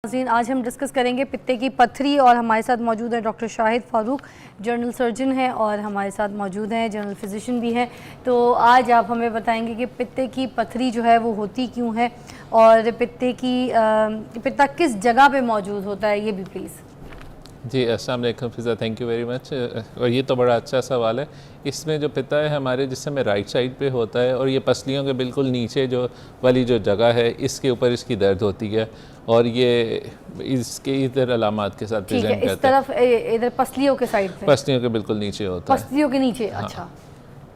नाज़रीन, आज हम डिस्कस करेंगे पित्ते की पथरी और हमारे साथ मौजूद है doctor Shahid Farooq, general surgeon हैं और हमारे साथ मौजूद हैं जनरल फिजिशियन भी हैं। तो आज आप हमें बताएंगे कि पित्ते की पथरी जो है वो होती क्यों है और पित्ता किस जगह पे मौजूद होता है, ये भी प्लीज़। जी अस्सलाम वालेकुम फ़िज़ा, थैंक यू वेरी मच। और ये तो बड़ा अच्छा सवाल है। इसमें जो पित्ता है हमारे जिससे में राइट साइड पे होता है और ये पसलियों के बिल्कुल नीचे जो वाली जो जगह है इसके ऊपर इसकी दर्द होती है और ये इसके इधर अलामात के साथ प्रेजेंट करता है। इस तरफ इधर पसलियों के साइड पे, पसलियों के बिल्कुल नीचे होता है। पसलियों के नीचे, हाँ। अच्छा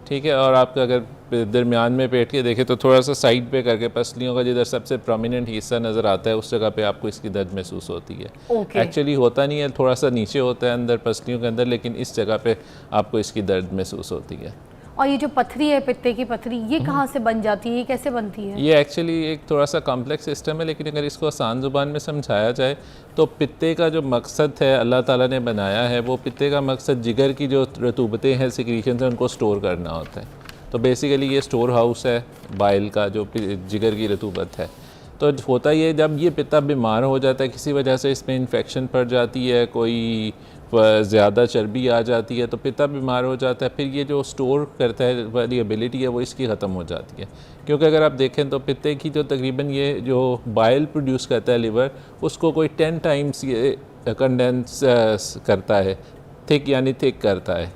ठीक है। और आप अगर दरमियान में पेट के देखें तो थोड़ा सा साइड पे करके पसलियों का जिधर सबसे प्रोमिनेंट हिस्सा नज़र आता है उस जगह पे आपको इसकी दर्द महसूस होती है। एक्चुअली होता नहीं है, थोड़ा सा नीचे होता है अंदर पसलियों के अंदर, लेकिन इस जगह पे आपको इसकी दर्द महसूस होती है। और ये जो पथरी है, पित्ते की पथरी, ये कहाँ से बन जाती है, ये कैसे बनती है? ये एक्चुअली एक थोड़ा सा कॉम्प्लेक्स सिस्टम है, लेकिन अगर इसको आसान ज़ुबान में समझाया जाए तो पित्ते का जो मकसद है अल्लाह ताला ने बनाया है, वो पित्ते का मकसद जिगर की जो रतूबतें हैं, सिक्रीशन है, उनको स्टोर करना होता है। तो बेसिकली ये स्टोर हाउस है बाइल का, जो जिगर की रतूबत है। तो होता ये जब ये पित्ता बीमार हो जाता है किसी वजह से, इसमें इन्फेक्शन पड़ जाती है, कोई ज़्यादा चर्बी आ जाती है, तो पित्ता बीमार हो जाता है, फिर ये जो स्टोर करता है वाली एबिलिटी है वो इसकी ख़त्म हो जाती है। क्योंकि अगर आप देखें तो पित्ते की जो तकरीबन ये जो बाइल प्रोड्यूस करता है लिवर, उसको कोई 10 टाइम्स ये कंडेंस करता है, थिक यानी थिक करता है।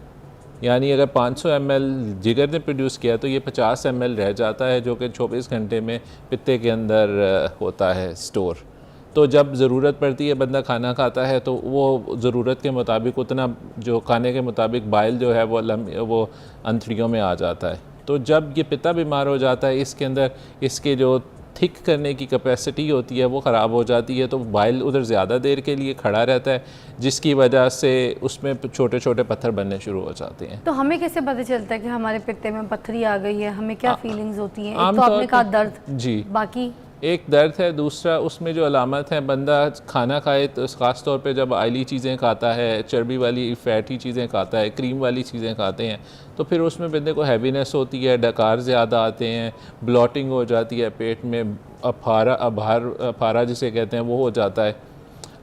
यानी अगर 500 ml जिगर ने प्रोड्यूस किया तो ये 50 ml रह जाता है, जो कि 24 घंटे में पित्ते के अंदर होता है स्टोर। तो जब ज़रूरत पड़ती है, बंदा खाना खाता है तो वो ज़रूरत के मुताबिक उतना जो खाने के मुताबिक बाइल जो है वो अंतड़ियों में आ जाता है। तो जब ये पित्ता बीमार हो जाता है, इसके अंदर इसके जो थिक करने की कैपेसिटी होती है वो ख़राब हो जाती है, तो बाइल उधर ज़्यादा देर के लिए खड़ा रहता है, जिसकी वजह से उसमें छोटे छोटे पत्थर बनने शुरू हो जाते हैं। तो हमें कैसे पता चलता है कि हमारे पित्ते में पथरी आ गई है? हमें क्या फीलिंग्स होती हैं? एक तो आपने कहा दर्द, जी, बाकी एक दर्द है, दूसरा उसमें जो अलामत है, बंदा खाना खाए तो ख़ास तौर पे जब आयली चीज़ें खाता है, चर्बी वाली फैटी चीज़ें खाता है, क्रीम वाली चीज़ें खाते हैं, तो फिर उसमें बंदे को हैवीनेस होती है, डकार ज़्यादा आते हैं, ब्लॉटिंग हो जाती है पेट में, अफारा जिसे कहते हैं वो हो जाता है।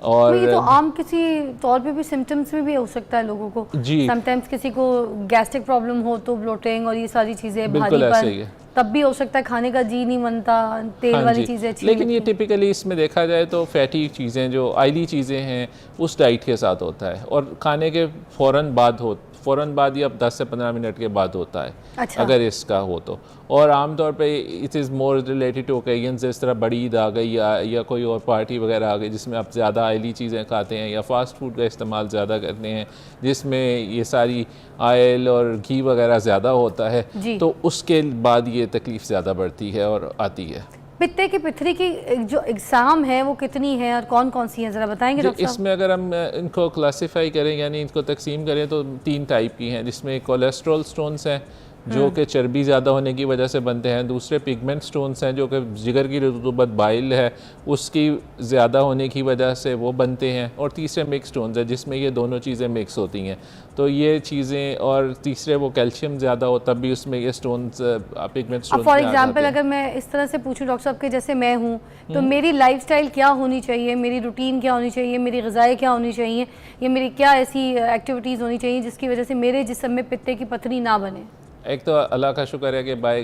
और ये तो आम किसी तौर पे भी सिम्टम्स में भी हो सकता है लोगों को। जी, समटाइम्स किसी को गैस्ट्रिक प्रॉब्लम हो तो ब्लोटिंग और ये सारी चीज़ें, बिल्कुल ऐसे ही है, तब भी हो सकता है, खाने का जी नहीं मनता, तेल वाली चीज़ें अच्छी। लेकिन ये टिपिकली इसमें देखा जाए तो फैटी चीज़ें, जो आयली चीज़ें हैं, उस डाइट के साथ होता है और खाने के फ़ौरन बाद या 10 से 15 मिनट के बाद होता है। अच्छा। अगर इसका हो तो। और आमतौर पे it is more related to occasion, जिस तरह बड़ी ईद आ गई या कोई और पार्टी वगैरह आ गई जिसमें आप ज़्यादा आयली चीज़ें खाते हैं या फ़ास्ट फूड का इस्तेमाल ज़्यादा करते हैं, जिसमें ये सारी आयल और घी वगैरह ज़्यादा होता है, तो उसके बाद ये तकलीफ़ ज़्यादा बढ़ती है और आती है। पित्ते की पथरी की जो एग्ज़ाम है वो कितनी है और कौन कौन सी है, ज़रा बताएंगे डॉक्टर साहब? इसमें अगर हम इनको क्लासिफाई करें, यानी इनको तकसीम करें, तो 3 टाइप की हैं, जिसमें कोलेस्ट्रॉल स्टोन्स हैं जो कि चर्बी ज़्यादा होने की वजह से बनते हैं, दूसरे पिगमेंट स्टोन्स हैं जो कि जिगर की रतूबत बाइल है उसकी ज़्यादा होने की वजह से वो बनते हैं, और तीसरे मिक्स स्टोन्स हैं जिसमें ये दोनों चीज़ें मिक्स होती हैं। तो ये चीज़ें, और तीसरे वो कैल्शियम ज़्यादा हो तब भी उसमें ये stones pigment stones. For example अगर मैं इस तरह से पूछूं डॉक्टर साहब के, जैसे मैं हूं तो मेरी लाइफस्टाइल क्या होनी चाहिए, मेरी रूटीन क्या होनी चाहिए, मेरी ग़िज़ाएँ क्या होनी चाहिए, या मेरी क्या ऐसी एक्टिविटीज़ होनी चाहिए जिसकी वजह से मेरे जिस्म में पित्ते की पथरी ना बने? एक तो अल्लाह का शुक्र है कि बाय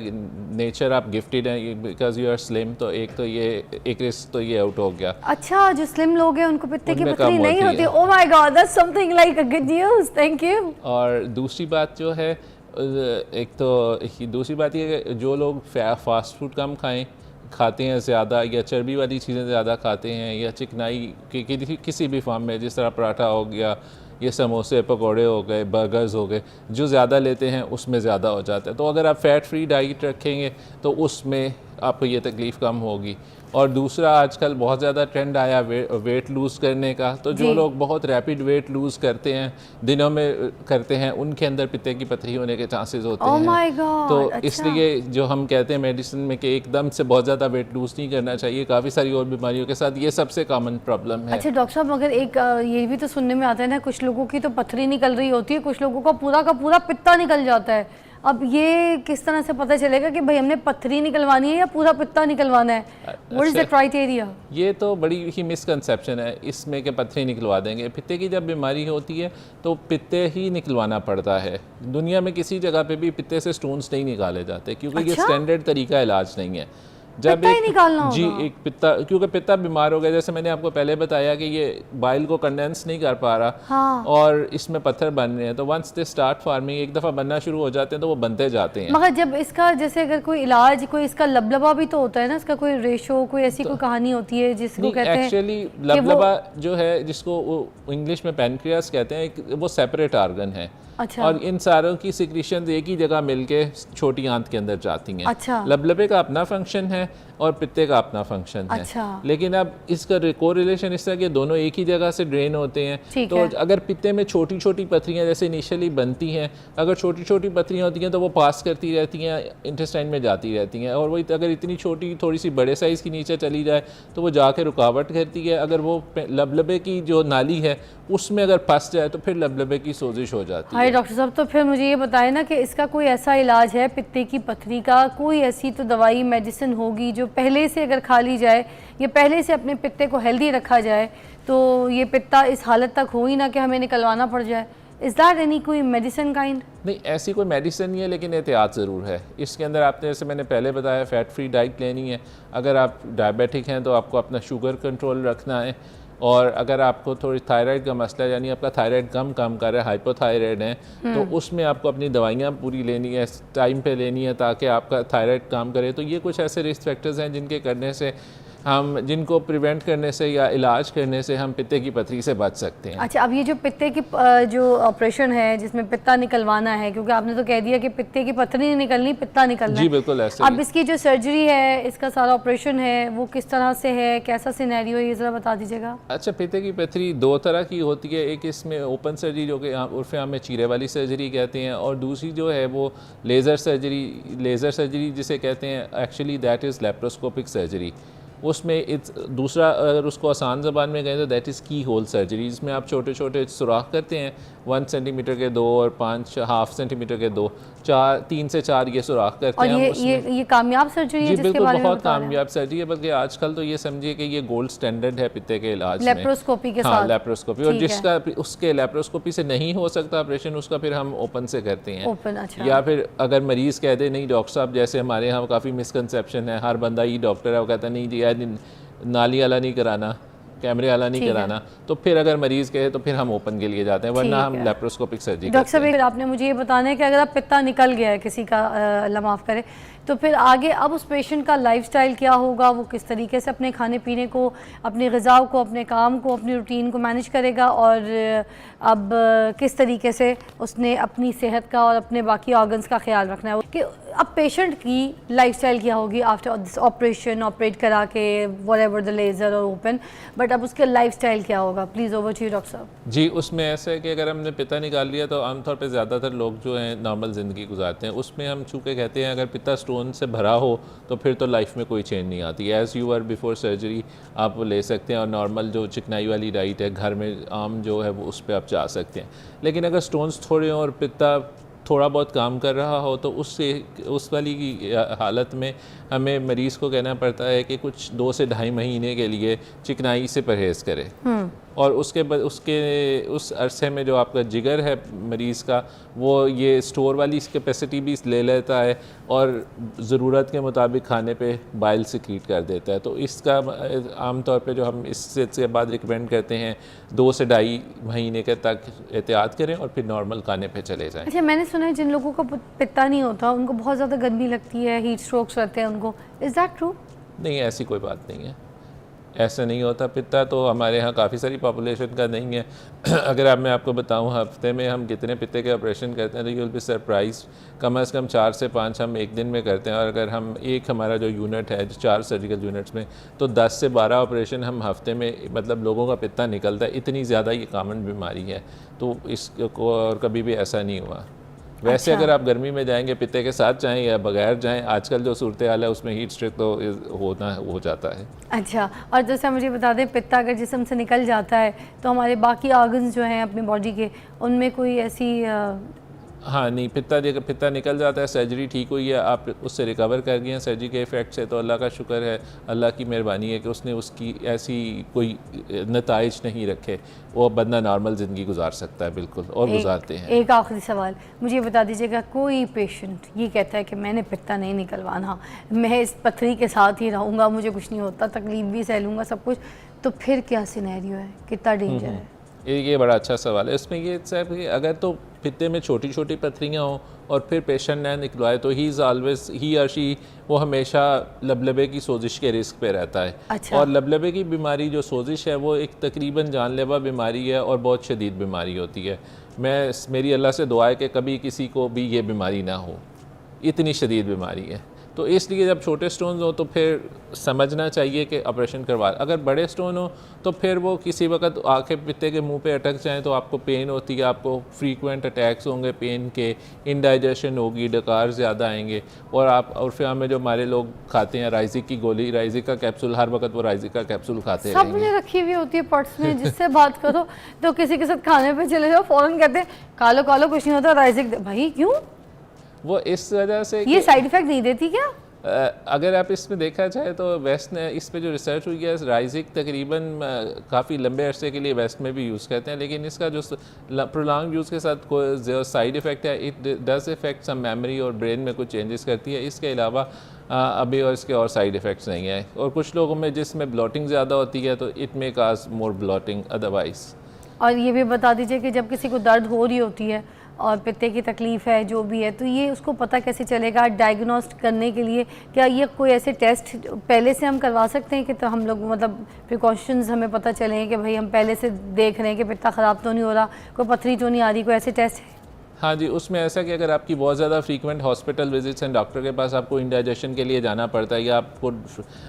नेचर आप गिफ्टेड हैं बिकॉज यू आर स्लिम, तो एक तो ये एक रिस्क तो ये आउट हो गया। अच्छा, जो स्लिम लोग हैं उनको पित्ते की पथरी नहीं होती? Oh my God, that's something like a good news, thank you. और दूसरी बात जो है, एक तो दूसरी बात ये है कि जो लोग फास्ट फूड कम खाते हैं ज़्यादा, या चर्बी वाली चीज़ें ज़्यादा खाते हैं, या चिकनाई किसी भी फॉर्म में, जिस तरह पराठा हो गया, ये समोसे पकोड़े हो गए, बर्गर्स हो गए, जो ज़्यादा लेते हैं उसमें ज़्यादा हो जाता है। तो अगर आप फ़ैट फ्री डाइट रखेंगे तो उसमें आपको ये तकलीफ़ कम होगी। और दूसरा, आजकल बहुत ज़्यादा ट्रेंड आया वेट लूज़ करने का, तो जो लोग बहुत रैपिड वेट लूज़ करते हैं, दिनों में करते हैं, उनके अंदर पित्ते की पथरी होने के चांसेस होते हैं। my God, तो अच्छा। इसलिए जो हम कहते हैं मेडिसिन में कि एकदम से बहुत ज़्यादा वेट लूज़ नहीं करना चाहिए, काफ़ी सारी और बीमारियों के साथ ये सबसे कॉमन प्रॉब्लम है। अच्छा डॉक्टर साहब, मगर एक ये भी तो सुनने में आता है ना, कुछ लोगों की तो पथरी निकल रही होती है, कुछ लोगों का पूरा पित्ता निकल जाता है। अब ये किस तरह से पता चलेगा कि भाई हमने पथरी निकलवानी है या पूरा पित्ता निकलवाना है? What is the criteria? ये तो बड़ी ही मिसकंसेप्शन है इसमें कि पथरी निकलवा देंगे। पित्ते की जब बीमारी होती है तो पित्ते ही निकलवाना पड़ता है। दुनिया में किसी जगह पे भी पित्ते से स्टोन्स नहीं निकाले जाते क्योंकि ये स्टैंडर्ड तरीका इलाज नहीं है। जब पित्ता ही निकालना होगा? जी, एक पित्ता, क्योंकि पित्ता बीमार हो गया, जैसे मैंने आपको पहले बताया कि ये बाइल को कंडेंस नहीं कर पा रहा, हाँ। और इसमें पत्थर बन रहे हैं, तो वंस दे स्टार्ट फार्मिंग, एक दफ़ा बनना शुरू हो जाते हैं तो वो बनते जाते हैं। मगर जब इसका जैसे अगर कोई इलाज, कोई इसका लबलबा भी तो होता है ना, इसका कोई रेशो, कोई ऐसी कोई कहानी होती है जिसको कहते हैं? एक्चुअली लबलबा जो है, जिसको इंग्लिश में पैनक्रियास कहते हैं, वो सेपरेट आर्गन है। अच्छा। और इन सारों की सिक्रीशन एक ही जगह मिलके छोटी आंत के अंदर जाती हैं। अच्छा। लबलबे का अपना फंक्शन है और पित्ते का अपना फंक्शन है। अच्छा। लेकिन अब इसका कोरिलेशन इस तरह के दोनों एक ही जगह से ड्रेन होते हैं। तो अगर पित्ते में छोटी छोटी पथरियाँ जैसे इनिशियली बनती हैं, अगर छोटी छोटी पथरियाँ होती हैं तो वो पास करती रहती हैं, इंटेस्टाइन में जाती रहती हैं, और वही अगर इतनी छोटी थोड़ी सी बड़े साइज़ की नीचे चली जाए तो वो जाके रुकावट करती है। अगर वो लबलबे की जो नाली है उसमें अगर फंस जाए तो फिर लबलबे की सोजिश हो जाती है। डॉक्टर साहब, तो फिर मुझे ये बताएं ना कि इसका कोई ऐसा इलाज है पित्ते की पथरी का? कोई ऐसी तो दवाई, मेडिसिन होगी जो पहले से अगर खा ली जाए या पहले से अपने पित्ते को हेल्दी रखा जाए तो ये पित्ता इस हालत तक हो ही ना कि हमें निकलवाना पड़ जाए? इज़ दैट एनी कोई मेडिसिन काइंड? नहीं, ऐसी कोई मेडिसिन नहीं है, लेकिन एहतियात ज़रूर है। इसके अंदर आपने, जैसे मैंने पहले बताया, फ़ैट फ्री डाइट लेनी है। अगर आप डायबिटिक हैं तो आपको अपना शुगर कंट्रोल रखना है, और अगर आपको थोड़ी थायराइड का मसला है, यानी आपका थायराइड कम काम कर रहा है, हाइपोथायराइड है, तो उसमें आपको अपनी दवाइयाँ पूरी लेनी है, टाइम पे लेनी है, ताकि आपका थायराइड काम करे। तो ये कुछ ऐसे रिस्क फैक्टर्स हैं जिनके करने से हम, जिनको प्रिवेंट करने से या इलाज करने से हम पित्ते की पथरी से बच सकते हैं। अच्छा, अब ये जो पित्ते की जो ऑपरेशन है जिसमें पित्ता निकलवाना है, क्योंकि आपने तो कह दिया कि पित्ते की पथरी नहीं निकलनी, पित्ता निकलना है। जी बिल्कुल ऐसे। अब इसकी जो सर्जरी है, इसका सारा ऑपरेशन है, वो किस तरह से है, कैसा सिनेरियो है, ये ज़रा बता दीजिएगा। अच्छा, पित्ते की पथरी दो तरह की होती है। एक इसमें ओपन सर्जरी, जो कि उर्फ़ आम में चीरे वाली सर्जरी कहते हैं, और दूसरी जो है वो लेज़र सर्जरी जिसे कहते हैं, actually that is laparoscopic surgery. उसमें दूसरा, अगर उसको आसान ज़बान में कहें तो दैट इज़ की होल सर्जरी, जिसमें आप छोटे छोटे सुराख करते हैं 1 सेंटीमीटर के 2 और 5.5 सेंटीमीटर के 2, 3 से 4 ये सुराख करते हैं। और ये कामयाब सर्जरी है? जी बिल्कुल, बहुत कामयाब सर्जरी है, बल्कि आजकल तो ये समझिए कि ये गोल्ड स्टैंडर्ड है पित्ते के इलाज में, लेप्रोस्कोपी के साथ। हाँ, लेप्रोस्कोपी। और जिसका उसके लेप्रोस्कोपी से नहीं हो सकता ऑपरेशन, उसका फिर हम ओपन से करते हैं। ओपन, अच्छा। या फिर अगर मरीज़ कह दे नहीं डॉक्टर साहब, जैसे हमारे यहाँ काफ़ी मिसकंसेप्शन है, हर बंदा ही डॉक्टर है, वो कहता नहीं जी नाली वाला नहीं कराना, कैमरे वाला नहीं कराना, तो फिर अगर मरीज़ कहे तो फिर हम ओपन के लिए जाते हैं, वरना हम लेप्रोस्कोपिक सर्जरी। डॉक्टर साहब, आपने मुझे ये बताना है कि अगर आप पित्ता निकल गया है किसी का, अल्लाह माफ़ करे, तो फिर आगे अब उस पेशेंट का लाइफस्टाइल क्या होगा? वो किस तरीके से अपने खाने पीने को, अपनी ग़िज़ा को, अपने काम को, अपनी रूटीन को मैनेज करेगा, और अब किस तरीके से उसने अपनी सेहत का और अपने बाकी ऑर्गन्स का ख्याल रखना है? कि अब पेशेंट की लाइफस्टाइल क्या होगी आफ्टर दिस ऑपरेशन, ऑपरेट करा के, व्हाटएवर द लेज़र और ओपन, बट अब उसके लाइफस्टाइल क्या होगा? Please over to you doctor साहब। जी, उसमें ऐसा है कि अगर हमने पित्ता निकाल लिया तो आमतौर पे ज़्यादातर लोग जो हैं नॉर्मल ज़िंदगी गुजारते हैं। उसमें हम चूँकि कहते हैं अगर पित्ता स्टोन से भरा हो तो फिर तो लाइफ में कोई चेंज नहीं आती। As you are before surgery आप वो ले सकते हैं, और नॉर्मल जो चिकनाई वाली डाइट है घर में आम जो है वो उस पर आप जा सकते हैं। लेकिन अगर स्टोन्स थोड़े और पित्ता थोड़ा बहुत काम कर रहा हो तो उस वाली हालत में हमें मरीज़ को कहना पड़ता है कि कुछ 2 से ढाई महीने के लिए चिकनाई से परहेज़ करे, और उस अरसे में जो आपका जिगर है मरीज़ का, वो ये स्टोर वाली कैपेसिटी भी ले लेता है और ज़रूरत के मुताबिक खाने पे बाइल सिक्रीट कर देता है। तो इसका आम तौर पे जो हम इससे बाद रिकमेंड करते हैं 2 से ढाई महीने के तक एहतियात करें और फिर नॉर्मल खाने पे चले जाएं। अच्छा, मैंने सुना है जिन लोगों को पित्ता नहीं होता उनको बहुत ज़्यादा गर्मी लगती है, हीट स्ट्रोक्स रहते हैं उनको, इज़ दैट ट्रू? नहीं, ऐसी कोई बात नहीं है, ऐसा नहीं होता। पित्ता तो हमारे यहाँ काफ़ी सारी पॉपुलेशन का नहीं है। अगर अब मैं आपको बताऊँ हफ्ते में हम कितने पित्ते के ऑपरेशन करते हैं तो यू विल बी सरप्राइज। कम से कम 4 से 5 हम एक दिन में करते हैं, और अगर हम हमारा जो यूनिट है 4 सर्जिकल यूनिट्स में, तो 10 से 12 ऑपरेशन हम हफ्ते में, मतलब लोगों का पित्ता निकलता है। इतनी ज़्यादा ये कॉमन बीमारी है, तो इसको और कभी भी ऐसा नहीं हुआ। वैसे अगर आप गर्मी में जाएंगे पित्ते के साथ जाएं या बगैर जाएं, आजकल जो सूरत हाल है उसमें हीट स्ट्रोक तो हो जाता है। अच्छा, और जैसे मुझे बता दें, पित्ता अगर जिस्म से निकल जाता है तो हमारे बाकी ऑर्गन्स जो हैं अपनी बॉडी के, उनमें कोई ऐसी हाँ नहीं, पित्ता निकल जाता है, सर्जरी ठीक हुई है, आप उससे रिकवर कर गए हैं सर्जरी के इफ़ेक्ट से, तो अल्लाह का शुक्र है, अल्लाह की मेहरबानी है कि उसने उसकी ऐसी कोई नताइज नहीं रखे, वो बंदा नॉर्मल ज़िंदगी गुजार सकता है बिल्कुल, और गुजारते हैं। एक आखिरी सवाल मुझे बता दीजिएगा, कोई पेशेंट ये कहता है कि मैंने पित्ता नहीं निकलवाना, मैं इस पथरी के साथ ही रहूँगा, मुझे कुछ नहीं होता, तकलीफ भी सह लूँगा सब कुछ, तो फिर क्या सिनेरियो है, कितना डेंजर है? ये बड़ा अच्छा सवाल है। इसमें ये है कि अगर तो पित्ते में छोटी छोटी पथरियाँ हों और फिर पेशेंट न निकलवाए, तो ही और शी वो हमेशा लबलबे की सोजिश के रिस्क पे रहता है। अच्छा। और लबलबे की बीमारी जो सोजिश है वो एक तकरीबन जानलेवा बीमारी है और बहुत शदीद बीमारी होती है। मेरी अल्लाह से दुआ है कि कभी किसी को भी ये बीमारी ना हो, इतनी शदीद बीमारी है। तो इसलिए जब छोटे स्टोन्स हो तो फिर समझना चाहिए कि ऑपरेशन करवा। अगर बड़े स्टोन हो तो फिर वो किसी वक्त आके पित्ते के मुंह पे अटक जाएं तो आपको पेन होती है, आपको फ्रीक्वेंट अटैक्स होंगे पेन के, इनडाइजेशन होगी, डकार ज़्यादा आएंगे। और आप उर्फिया में जो हमारे लोग खाते हैं राइजिक की गोली, राइजिक का कैप्सूल, हर वक्त वो राइजिक का कैप्सूल खाते सब ने रखी हुई होती है पर्स में, जिससे बात करो तो किसी के साथ खाने पे चले जाओ फ़ौरन कहते हैं कालो कालो कुछ नहीं होता, राइजिक भाई क्यों? वो इस वजह से ये साइड इफेक्ट नहीं देती क्या? अगर आप इसमें देखा जाए तो वेस्ट ने इस पे जो रिसर्च हुई है, राइजिक तकरीबन काफ़ी लंबे अरसे के लिए वेस्ट में भी यूज़ करते हैं, लेकिन इसका जो प्रोलॉन्ग यूज़ के साथ जो साइड इफ़ेक्ट है, it does effect some memory और ब्रेन में कुछ चेंजेस करती है। इसके अलावा अभी और इसके और साइड इफ़ेक्ट्स नहीं है। और कुछ लोगों में जिसमें ब्लॉटिंग ज़्यादा होती है तो it may cause more blotting otherwise. और ये भी बता दीजिए कि जब किसी को दर्द हो रही होती है और पित्ते की तकलीफ़ है जो भी है, तो ये उसको पता कैसे चलेगा डायग्नोस्ट करने के लिए? क्या ये कोई ऐसे टेस्ट पहले से हम करवा सकते हैं कि तो हम लोग मतलब प्रिकॉशंस हमें पता चलें कि भाई हम पहले से देख रहे हैं कि पित्ता ख़राब तो नहीं हो रहा, कोई पथरी तो नहीं आ रही, कोई ऐसे टेस्ट है? हाँ जी, उसमें ऐसा कि अगर आपकी बहुत ज़्यादा फ्रीक्वेंट हॉस्पिटल विजिट्स हैं, डॉक्टर के पास आपको इंडाइजेशन के लिए जाना पड़ता है या आपको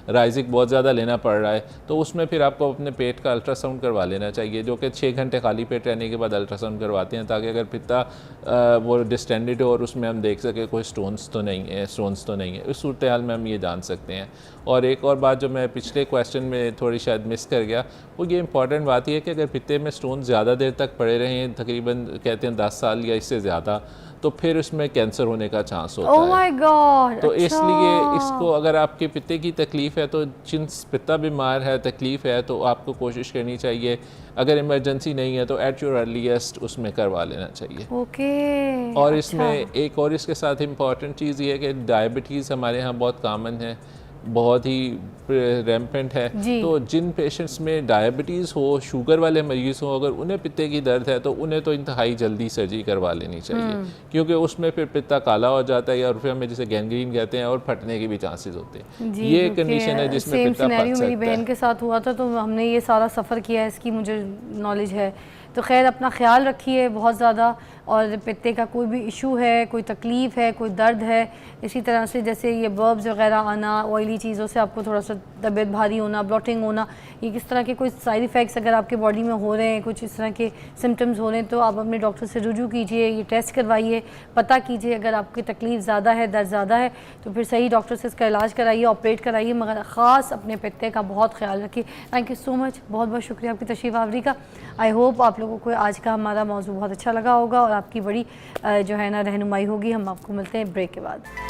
राइजिक बहुत ज़्यादा लेना पड़ रहा है, तो उसमें फिर आपको अपने पेट का अल्ट्रासाउंड करवा लेना चाहिए, जो कि 6 घंटे खाली पेट रहने के बाद अल्ट्रासाउंड करवाते हैं, ताकि अगर पित्ता वो डिस्टेंडेड हो और उसमें हम देख सकें कोई स्टोन्स तो नहीं है, इस सूरत हाल में हम ये जान सकते हैं। और एक और बात जो मैं पिछले क्वेश्चन में थोड़ी शायद मिस कर गया, वो ये इंपॉर्टेंट बात यह है कि अगर पित्ते में स्टोन ज़्यादा देर तक पड़े रहें, तकरीबन कहते हैं 10 साल या इससे ज़्यादा, तो फिर उसमें कैंसर होने का चांस होता Oh my God, तो अच्छा। इसलिए इसको अगर आपके पित्ते की तकलीफ़ है, तो जिस पित्ता बीमार है, तकलीफ़ है, तो आपको कोशिश करनी चाहिए, अगर इमरजेंसी नहीं है तो एट योर अर्लीस्ट उसमें करवा लेना चाहिए। ओके। और इसमें एक और इसके साथ इम्पॉर्टेंट चीज़ ये है कि डायबिटीज़ हमारे यहाँ बहुत कॉमन है, बहुत ही रैम्पेंट है। तो जिन पेशेंट्स में डायबिटीज़ हो, शुगर वाले मरीज़ हो, अगर उन्हें पित्ते की दर्द है तो उन्हें तो इंतहाई जल्दी सर्जरी करवा लेनी चाहिए, क्योंकि उसमें फिर पित्ता काला हो जाता है या फिर हमें जिसे गैंग्रीन कहते हैं, और फटने के भी चांसेस होते हैं। ये कंडीशन है जिसमें पित्ता फट सकता है। मेरी बहन के साथ हुआ था, तो हमने ये सारा सफ़र किया है, इसकी मुझे नॉलेज है। तो खैर अपना ख्याल रखिए बहुत ज़्यादा, और पित्ते का कोई भी इशू है, कोई तकलीफ़ है, कोई दर्द है, इसी तरह से जैसे ये बर्ब्स वगैरह आना, ऑयली चीज़ों से आपको थोड़ा सा तबीयत भारी होना, ब्लॉटिंग होना, ये किस तरह के कोई साइड इफ़ेक्ट्स अगर आपके बॉडी में हो रहे हैं, कुछ इस तरह के सिम्टम्स हो रहे हैं, तो आप अपने डॉक्टर से रुजू कीजिए, ये टेस्ट करवाइए, पता कीजिए। अगर आपकी तकलीफ़ ज़्यादा है, दर्द ज़्यादा है, तो फिर सही डॉक्टर से इसका इलाज कराइए, ऑपरेट कराइए, मगर ख़ास अपने पित्ते का बहुत ख्याल रखिए। थैंक यू सो मच, बहुत बहुत शुक्रिया आपकी तशरीफ़ आवरी का। आई होप आप लोगों को आज का हमारा मौजू बहुत अच्छा लगा होगा और आपकी बड़ी जो है ना रहनुमाई होगी। हम आपको मिलते हैं ब्रेक के बाद।